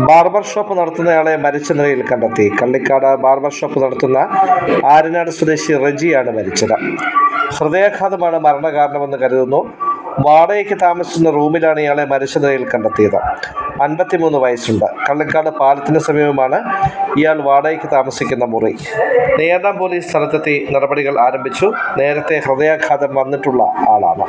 Barber shop നടത്തുന്നയാളെ മരിച്ച നിലയിൽ കണ്ടെത്തി. കള്ളിക്കാട് ബാർബർ ഷോപ്പ് നടത്തുന്ന ആര്യനാട് സ്വദേശി റെജിയാണ് മരിച്ചത്. ഹൃദയാഘാതമാണ് മരണകാരണമെന്ന് കരുതുന്നു. വാടകയ്ക്ക് താമസിക്കുന്ന റൂമിലാണ് ഇയാളെ മരിച്ച നിലയിൽ കണ്ടെത്തിയത്. 53 വയസ്സുണ്ട്. കള്ളിക്കാട് പാലത്തിന് സമീപമാണ് ഇയാൾ വാടകയ്ക്ക് താമസിക്കുന്ന മുറി. നേര്ണം പോലീസ് സ്ഥലത്തെത്തി നടപടികൾ ആരംഭിച്ചു. നേരത്തെ ഹൃദയാഘാതം വന്നിട്ടുള്ള ആളാണ്.